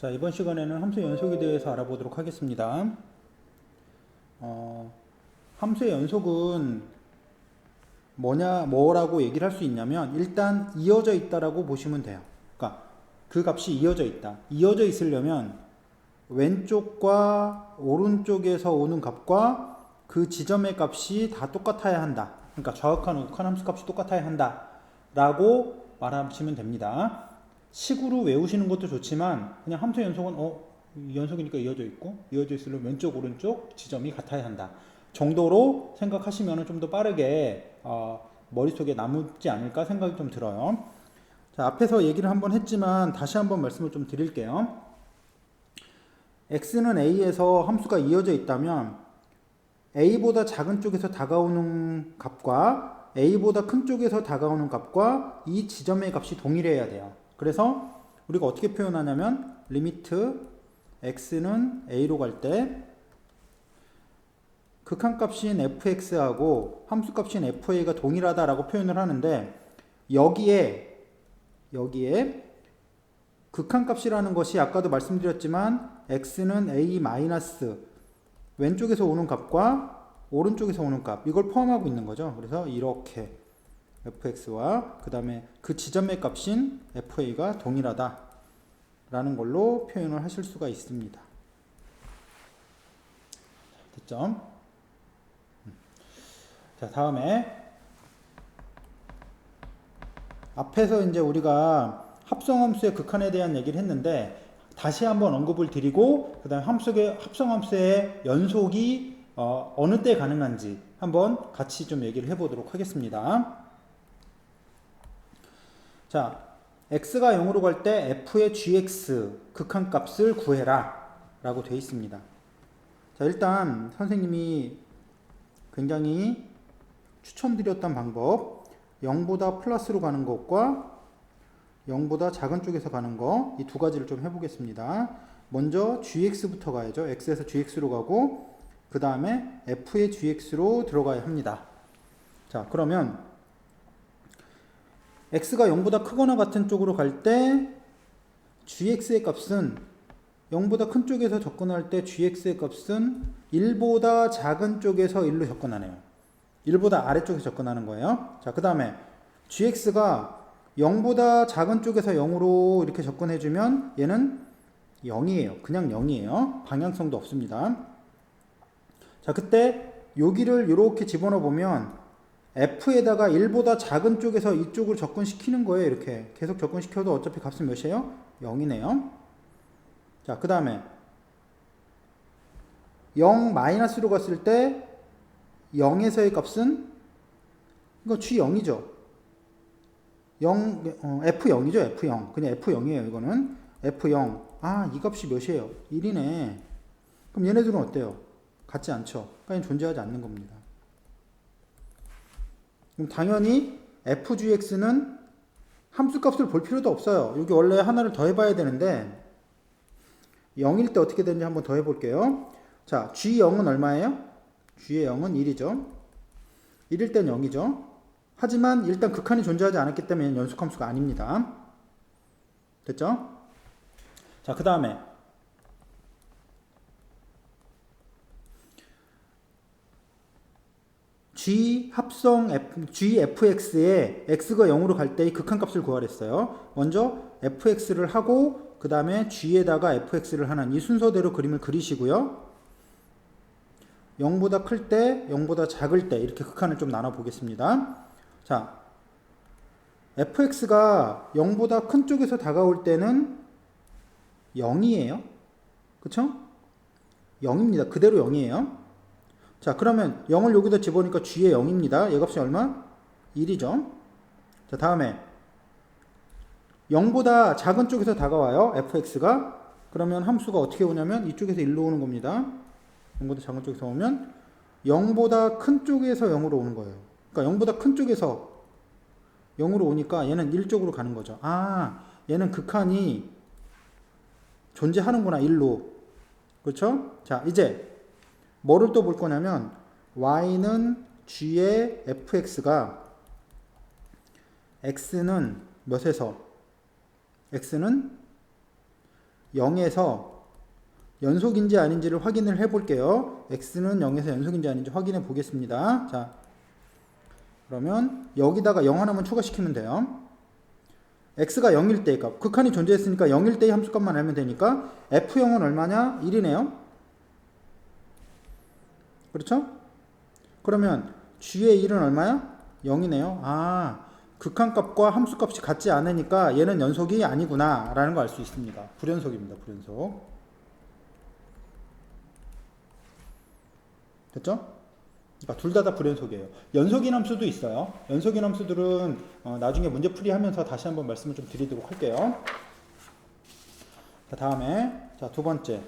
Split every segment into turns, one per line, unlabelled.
자, 이번 시간에는 함수 연속에 대해서 알아보도록 하겠습니다. 함수의 연속은 뭐라고 얘기를 할 수 있냐면, 일단 이어져 있다라고 보시면 돼요. 그러니까 그 값이 이어져 있다. 이어져 있으려면 왼쪽과 오른쪽에서 오는 값과 그 지점의 값이 다 똑같아야 한다. 그러니까 좌욱한 우욱한 함수 값이 똑같아야 한다. 라고 말하시면 됩니다. 식으로 외우시는 것도 좋지만 그냥 함수 연속은 연속이니까 이어져 있고 이어져 있으려면 왼쪽 오른쪽 지점이 같아야 한다 정도로 생각하시면 좀 더 빠르게 머릿속에 남지 않을까 생각이 좀 들어요. 자, 앞에서 얘기를 한번 했지만 다시 한번 말씀을 좀 드릴게요. x는 a에서 함수가 이어져 있다면 a보다 작은 쪽에서 다가오는 값과 a보다 큰 쪽에서 다가오는 값과 이 지점의 값이 동일해야 돼요. 그래서 우리가 어떻게 표현하냐면 리미트 x는 a로 갈 때 극한값인 fx하고 함수값인 fa가 동일하다라고 표현을 하는데 여기에 극한값이라는 것이 아까도 말씀드렸지만 x는 a 마이너스 왼쪽에서 오는 값과 오른쪽에서 오는 값 이걸 포함하고 있는 거죠. 그래서 이렇게 fx와 그 다음에 그 지점의 값인 fa가 동일하다 라는 걸로 표현을 하실 수가 있습니다. 됐죠? 자, 다음에 앞에서 이제 우리가 합성함수의 극한에 대한 얘기를 했는데 다시 한번 언급을 드리고 그 다음에 합성함수의 연속이 어느 때 가능한지 한번 같이 좀 얘기를 해보도록 하겠습니다. 자, x가 0으로 갈 때 f의 gx 극한값을 구해라 라고 되어 있습니다. 자, 일단 선생님이 굉장히 추천드렸던 방법 0보다 플러스로 가는 것과 0보다 작은 쪽에서 가는 거 이 두 가지를 좀 해보겠습니다. 먼저 gx부터 가야죠. x에서 gx로 가고 그 다음에 f의 gx로 들어가야 합니다. 자, 그러면 x가 0보다 크거나 같은 쪽으로 갈 때 gx의 값은 0보다 큰 쪽에서 접근할 때 gx의 값은 1보다 작은 쪽에서 1로 접근하네요. 1보다 아래쪽에서 접근하는 거예요. 자, 그 다음에 gx가 0보다 작은 쪽에서 0으로 이렇게 접근해주면 얘는 0이에요. 그냥 0이에요. 방향성도 없습니다. 자, 그때 여기를 이렇게 집어넣어 보면 f에다가 1보다 작은 쪽에서 이쪽으로 접근시키는 거예요. 이렇게 계속 접근시켜도 어차피 값은 몇이에요? 0이네요. 자, 그 다음에 0 마이너스로 갔을 때 0에서의 값은 이거 G0이죠. F0이죠. F0. 그냥 F0이에요. 이거는 F0. 아, 이 값이 몇이에요? 1이네. 그럼 얘네들은 어때요? 같지 않죠. 그러니까 존재하지 않는 겁니다. 그럼 당연히 fgx는 함수값을 볼 필요도 없어요. 여기 원래 하나를 더 해봐야 되는데 0일 때 어떻게 되는지 한번 더 해볼게요. 자, g0은 얼마예요? g의 0은 1이죠. 1일 땐 0이죠. 하지만 일단 극한이 존재하지 않았기 때문에 연속함수가 아닙니다. 됐죠? 자, 그 다음에 gfx에 x가 0으로 갈 때의 극한값을 구하랬어요. 먼저 fx를 하고 그 다음에 g에다가 fx를 하는 이 순서대로 그림을 그리시고요. 0보다 클 때, 0보다 작을 때 이렇게 극한을 좀 나눠 보겠습니다. 자, fx가 0보다 큰 쪽에서 다가올 때는 0이에요. 그쵸? 0입니다. 그대로 0이에요. 자, 그러면 0을 여기다 집어넣으니까 g의 0입니다. 얘 값이 얼마? 1이죠. 자, 다음에 0보다 작은 쪽에서 다가와요. fx가. 그러면 함수가 어떻게 오냐면 이쪽에서 1로 오는 겁니다. 0보다 작은 쪽에서 오면 0보다 큰 쪽에서 0으로 오는 거예요. 그러니까 0보다 큰 쪽에서 0으로 오니까 얘는 1쪽으로 가는 거죠. 아, 얘는 극한이 존재하는구나. 1로. 그렇죠? 자, 이제 뭐를 또 볼 거냐면 y는 g의 fx가 x는 몇에서 x는 0에서 연속인지 아닌지를 확인을 해 볼게요. x는 0에서 연속인지 아닌지 확인해 보겠습니다. 자, 그러면 여기다가 0 하나만 추가시키면 돼요. x가 0일 때의 값, 극한이 존재했으니까 0일 때의 함수값만 알면 되니까 f0은 얼마냐? 1이네요. 그렇죠? 그러면 g의 1은 얼마야? 0이네요. 아, 극한값과 함수값이 같지 않으니까 얘는 연속이 아니구나 라는 거 알 수 있습니다. 불연속입니다. 불연속. 됐죠? 그러니까 둘 다 불연속이에요. 연속인 함수도 있어요. 연속인 함수들은 나중에 문제풀이 하면서 다시 한번 말씀을 좀 드리도록 할게요. 자, 다음에 자, 두 번째.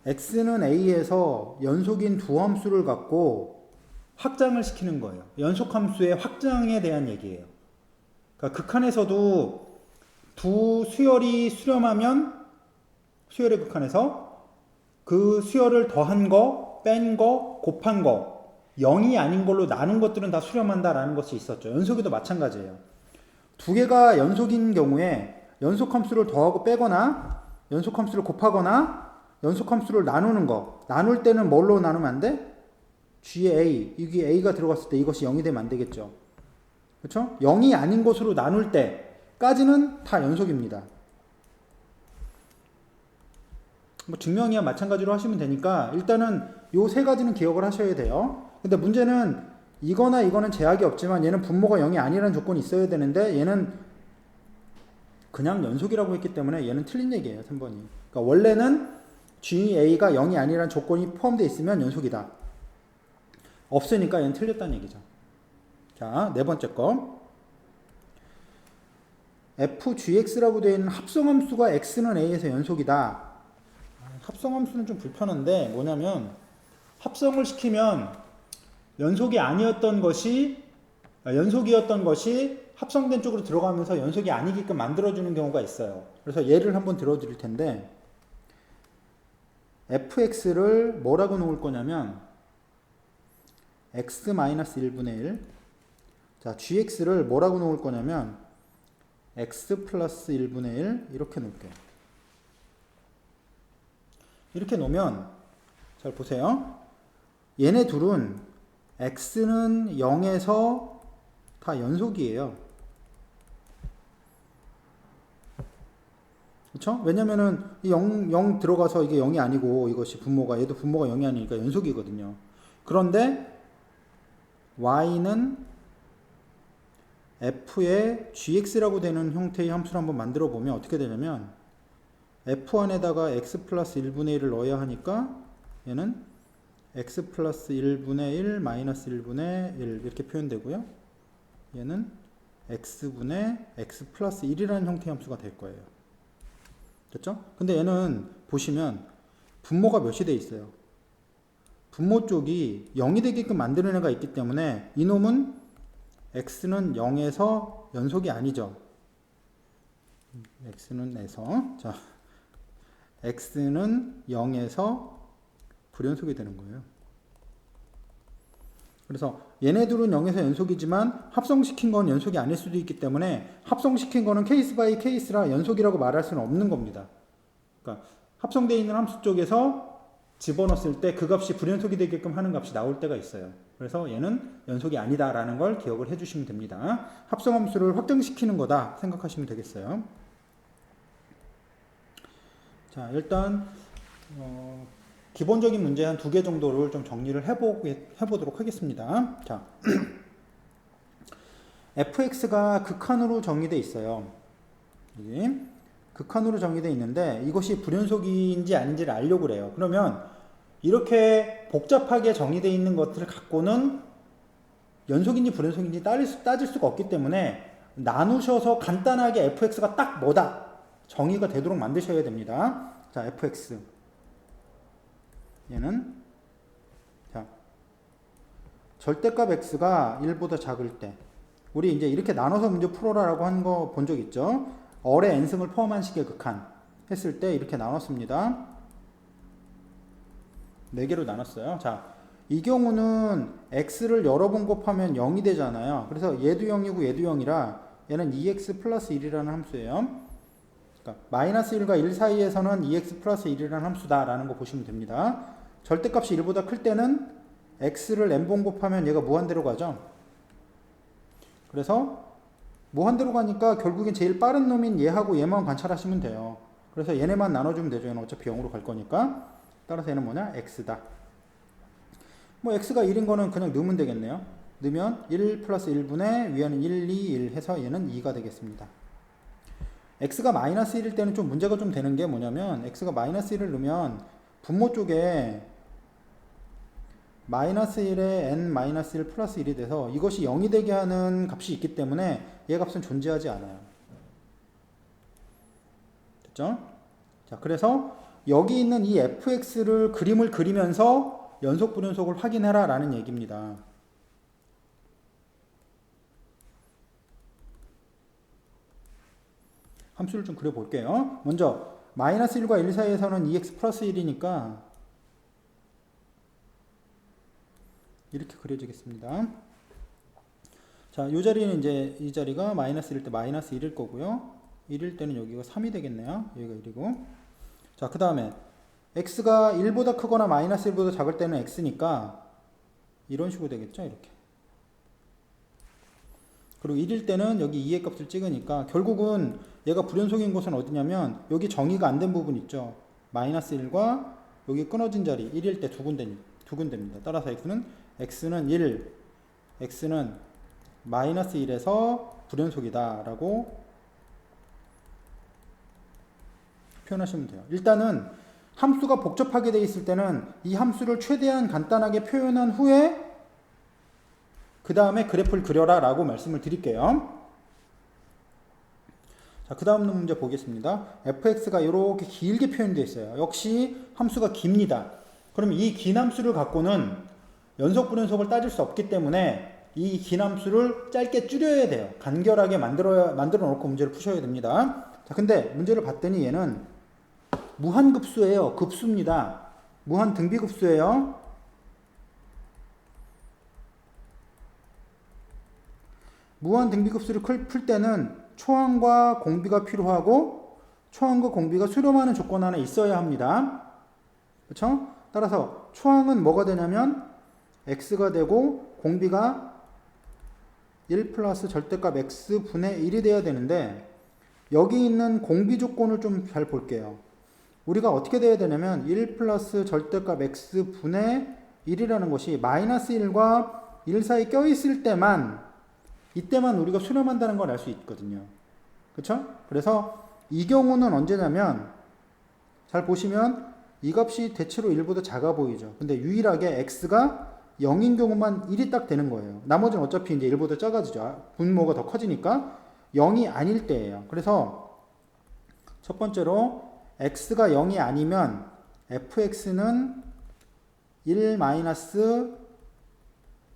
x는 a에서 연속인 두 함수를 갖고 확장을 시키는 거예요. 연속함수의 확장에 대한 얘기예요. 그러니까 극한에서도 두 수열이 수렴하면 수열의 극한에서 그 수열을 더한 거, 뺀 거, 곱한 거 0이 아닌 걸로 나눈 것들은 다 수렴한다라는 것이 있었죠. 연속에도 마찬가지예요. 두 개가 연속인 경우에 연속함수를 더하고 빼거나 연속함수를 곱하거나 연속함수를 나누는 거, 나눌 때는 뭘로 나누면 안 돼? g의 a, 여기 a가 들어갔을 때 이것이 0이 되면 안 되겠죠. 그렇죠? 0이 아닌 것으로 나눌 때까지는 다 연속입니다. 뭐 증명이야 마찬가지로 하시면 되니까 일단은 요 세 가지는 기억을 하셔야 돼요. 근데 문제는 이거나 이거는 제약이 없지만 얘는 분모가 0이 아니라는 조건이 있어야 되는데 얘는 그냥 연속이라고 했기 때문에 얘는 틀린 얘기예요. 3번이. 그러니까 원래는 GA가 0이 아니라는 조건이 포함되어 있으면 연속이다. 없으니까 얘는 틀렸다는 얘기죠. 자, 네 번째 거. fgx라고 되어 있는 합성함수가 x는 a에서 연속이다. 합성함수는 좀 불편한데 뭐냐면 합성을 시키면 연속이었던 것이 합성된 쪽으로 들어가면서 연속이 아니게끔 만들어주는 경우가 있어요. 그래서 예를 한번 들어드릴 텐데 fx를 뭐라고 놓을 거냐면 x-1분의 1. 자, gx를 뭐라고 놓을 거냐면 x 플러스 1분의 1 이렇게 놓을게요. 이렇게 놓으면 잘 보세요. 얘네 둘은 x는 0에서 다 연속이에요. 그렇죠? 왜냐면은 0 들어가서 이게 0이 아니고 이것이 분모가 얘도 분모가 0이 아니니까 연속이거든요. 그런데 y는 f의 gx라고 되는 형태의 함수를 한번 만들어 보면 어떻게 되냐면 f 안에다가 x 플러스 1분의 1을 넣어야 하니까 얘는 x 플러스 1분의 1 마이너스 1분의 1 이렇게 표현되고요. 얘는 x분의 x 플러스 1이라는 형태의 함수가 될 거예요. 됐죠? 근데 얘는 보시면 분모가 몇이 돼 있어요. 분모 쪽이 0이 되게끔 만드는 애가 있기 때문에 이놈은 x는 0에서 연속이 아니죠. x는 0에서 불연속이 되는 거예요. 그래서 얘네들은 0에서 연속이지만 합성시킨 건 연속이 아닐 수도 있기 때문에 합성시킨 거는 케이스 바이 케이스라 연속이라고 말할 수는 없는 겁니다. 그러니까 합성되어 있는 함수 쪽에서 집어넣었을 때 그 값이 불연속이 되게끔 하는 값이 나올 때가 있어요. 그래서 얘는 연속이 아니다라는 걸 기억을 해주시면 됩니다. 합성함수를 확정시키는 거다 생각하시면 되겠어요. 자, 일단 기본적인 문제 한 2개 정도를 좀 정리를 해보도록 하겠습니다. 자, fx가 극한으로 정의되어 있어요. 여기 극한으로 정의되어 있는데 이것이 불연속인지 아닌지를 알려고 그래요. 그러면 이렇게 복잡하게 정의되어 있는 것들을 갖고는 연속인지 불연속인지 따질 수가 없기 때문에 나누셔서 간단하게 fx가 딱 뭐다 정의가 되도록 만드셔야 됩니다. 자, fx 얘는 자 절대값 x가 1보다 작을 때 우리 이제 이렇게 나눠서 문제 풀어라라고 한 거 본 적 있죠? 어의 n승을 포함한 식의 극한 했을 때 이렇게 나눴습니다. 4개로 나눴어요. 자, 이 경우는 x를 여러 번 곱하면 0이 되잖아요. 그래서 얘도 0이고 얘도 0이라 얘는 2x 플러스 1이라는 함수예요. 그러니까 마이너스 1과 1 사이에서는 2x 플러스 1이라는 함수다라는 거 보시면 됩니다. 절대값이 1보다 클 때는 x를 n번 곱하면 얘가 무한대로 가죠. 그래서 무한대로 가니까 결국엔 제일 빠른 놈인 얘하고 얘만 관찰하시면 돼요. 그래서 얘네만 나눠주면 되죠. 얘는 어차피 0으로 갈 거니까. 따라서 얘는 뭐냐? x다. 뭐 x가 1인 거는 그냥 넣으면 되겠네요. 넣으면 1 플러스 1분의 위에는 1, 2, 1 해서 얘는 2가 되겠습니다. x가 마이너스 1일 때는 좀 문제가 좀 되는 게 뭐냐면 x가 마이너스 1을 넣으면 분모 쪽에 마이너스 1에 n-1 플러스 1이 돼서 이것이 0이 되게 하는 값이 있기 때문에 얘 값은 존재하지 않아요. 됐죠? 자, 그래서 여기 있는 이 fx를 그림을 그리면서 연속 불연속을 확인해라 라는 얘기입니다. 함수를 좀 그려볼게요. 먼저 마이너스 1과 1 사이에서는 2x 플러스 1이니까 이렇게 그려지겠습니다. 자, 이 자리는 이제 이 자리가 마이너스 1일 때 마이너스 1일 거고요. 1일 때는 여기가 3이 되겠네요. 여기가 1이고. 자, 그 다음에 x가 1보다 크거나 마이너스 1보다 작을 때는 x니까 이런 식으로 되겠죠. 이렇게. 그리고 1일 때는 여기 2의 값을 찍으니까 결국은 얘가 불연속인 곳은 어디냐면 여기 정의가 안 된 부분 있죠. 마이너스 1과 여기 끊어진 자리 1일 때 두 군데입니다. 따라서 x는 1, x는 마이너스 1에서 불연속이다 라고 표현하시면 돼요. 일단은 함수가 복잡하게 되어 있을 때는 이 함수를 최대한 간단하게 표현한 후에 그 다음에 그래프를 그려라 라고 말씀을 드릴게요. 자, 그 다음 문제 보겠습니다. fx가 이렇게 길게 표현되어 있어요. 역시 함수가 깁니다. 그럼 이 긴 함수를 갖고는 연속 불연속을 따질 수 없기 때문에 이 긴 함수를 짧게 줄여야 돼요. 간결하게 만들어 놓고 문제를 푸셔야 됩니다. 자, 근데 문제를 봤더니 얘는 무한급수예요. 급수입니다. 무한 등비급수예요. 무한 등비급수를 풀 때는 초항과 공비가 필요하고 초항과 공비가 수렴하는 조건 안에 있어야 합니다. 그렇죠? 따라서 초항은 뭐가 되냐면 x가 되고 공비가 1 플러스 절대값 x 분의 1이 돼야 되는데 여기 있는 공비 조건을 좀 잘 볼게요. 우리가 어떻게 돼야 되냐면 1 플러스 절대값 x 분의 1이라는 것이 마이너스 1과 1 사이 껴있을 때만 이때만 우리가 수렴한다는 걸 알 수 있거든요. 그렇죠? 그래서 이 경우는 언제냐면 잘 보시면 이 값이 대체로 1보다 작아 보이죠. 근데 유일하게 x가 0인 경우만 1이 딱 되는 거예요. 나머지는 어차피 이제 1보다 작아지죠. 분모가 더 커지니까 0이 아닐 때예요. 그래서 첫 번째로 x가 0이 아니면 fx는 1 마이너스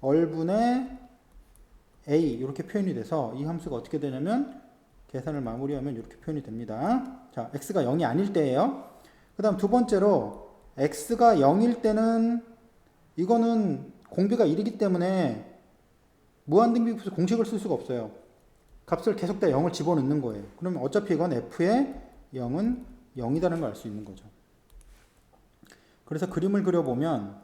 얼분의 a 이렇게 표현이 돼서 이 함수가 어떻게 되냐면 계산을 마무리하면 이렇게 표현이 됩니다. 자, x가 0이 아닐 때예요. 그 다음 두 번째로 x가 0일 때는 이거는 공비가 1이기 때문에 무한등비급수 공식을 쓸 수가 없어요. 값을 계속 다 0을 집어넣는 거예요. 그러면 어차피 이건 f의 0은 0이라는 걸 알 수 있는 거죠. 그래서 그림을 그려보면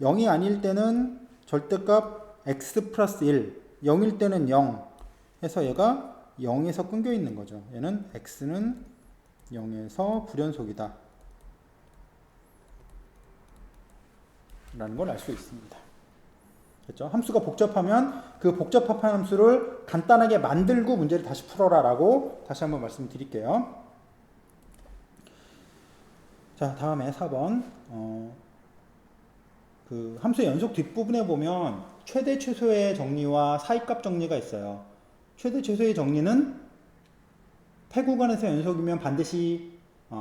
(0이) 아닐 때는 절대값 x 플러스 1, 0일 때는 0 해서 얘가 0에서 끊겨 있는 거죠. 얘는 x는 0에서 불연속이다 라는 걸 알 수 있습니다. 그렇죠? 함수가 복잡하면 그 복잡한 함수를 간단하게 만들고 문제를 다시 풀어라 라고 다시 한번 말씀드릴게요. 자, 다음에 4번 그 함수의 연속 뒷부분에 보면 최대 최소의 정리와 사이값 정리가 있어요. 최대 최소의 정리는 패구간에서 연속이면 반드시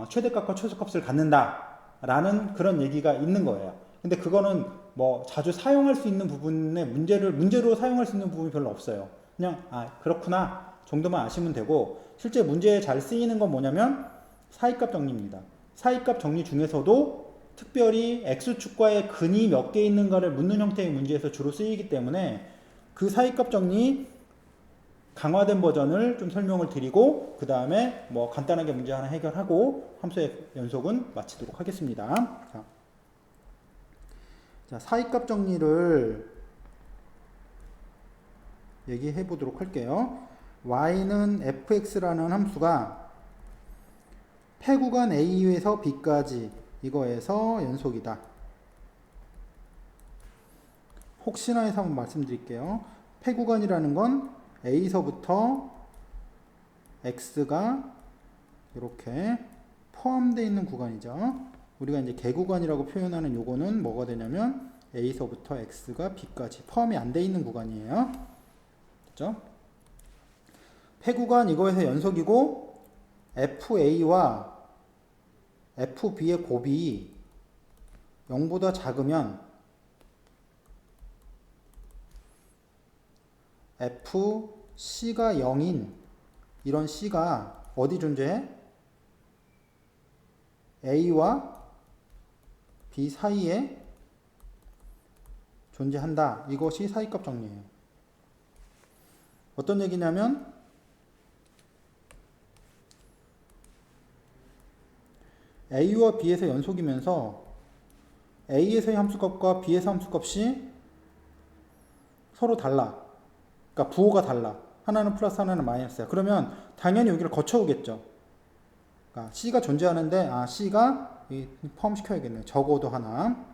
최대값과 최소값을 갖는다 라는 그런 얘기가 있는 거예요. 근데 그거는 뭐 자주 사용할 수 있는 부분에 문제로 사용할 수 있는 부분이 별로 없어요. 그냥 그렇구나 정도만 아시면 되고, 실제 문제에 잘 쓰이는 건 뭐냐면 사이값 정리입니다. 사이값 정리 중에서도 특별히 x축과의 근이 몇 개 있는가를 묻는 형태의 문제에서 주로 쓰이기 때문에 그 사이값 정리 강화된 버전을 좀 설명을 드리고 그 다음에 뭐 간단하게 문제 하나 해결하고 함수의 연속은 마치도록 하겠습니다. 자, 사이값 정리를 얘기해 보도록 할게요. y는 fx라는 함수가 폐구간 A에서 B까지 이거에서 연속이다. 혹시나 해서 한번 말씀드릴게요. 폐구간이라는 건 A서부터 X가 이렇게 포함되어 있는 구간이죠. 우리가 이제 개구간이라고 표현하는 요거는 뭐가 되냐면 A서부터 X가 B까지 포함이 안 돼 있는 구간이에요. 그죠? 폐구간 이거에서 연속이고 FA와 FB의 곱이 0보다 작으면 FC가 0인 이런 C가 어디 존재해? A와 B 사이에 존재한다. 이것이 사이값 정리예요. 어떤 얘기냐면 A와 B에서 연속이면서 A에서의 함수값과 B에서 함수값이 서로 달라. 그러니까 부호가 달라. 하나는 플러스 하나는 마이너스야. 그러면 당연히 여기를 거쳐오겠죠. 그러니까 C가 존재하는데 C가 포함시켜야겠네요. 적어도 하나.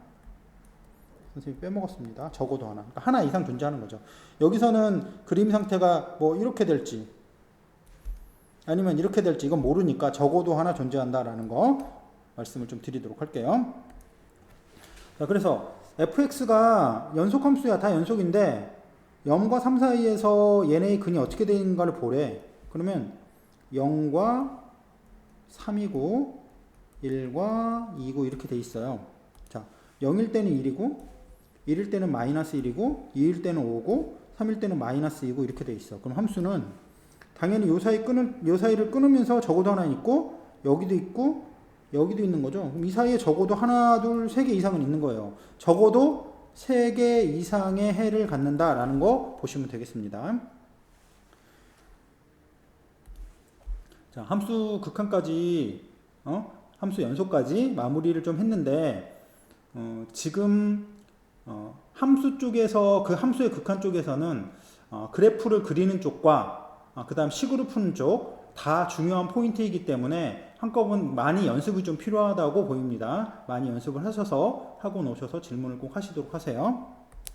선생님이 빼먹었습니다. 적어도 하나. 그러니까 하나 이상 존재하는 거죠. 여기서는 그림 상태가 뭐 이렇게 될지 아니면 이렇게 될지 이건 모르니까 적어도 하나 존재한다라는 거 말씀을 좀 드리도록 할게요. 자, 그래서 fx가 연속함수야. 다 연속인데 0과 3 사이에서 얘네의 근이 어떻게 되는가를 보래. 그러면 0과 3이고 1과 2고 이렇게 돼 있어요. 자, 0일 때는 1이고 1일 때는 마이너스 1이고 2일 때는 5고 3일 때는 마이너스 2고 이렇게 돼 있어. 그럼 함수는 당연히 요 사이를 끊으면서 적어도 하나 있고 여기도 있고 여기도 있는 거죠. 그럼 이 사이에 적어도 하나, 둘, 세 개 이상은 있는 거예요. 적어도 3개 이상의 해를 갖는다라는 거 보시면 되겠습니다. 자, 함수 극한까지, 함수 연속까지 마무리를 좀 했는데, 지금, 함수 쪽에서, 그 함수의 극한 쪽에서는, 그래프를 그리는 쪽과, 그 다음 식으로 푸는 쪽, 다 중요한 포인트이기 때문에 한꺼번에 많이 연습이 좀 필요하다고 보입니다. 많이 연습을 하셔서 하고 노셔서 질문을 꼭 하시도록 하세요.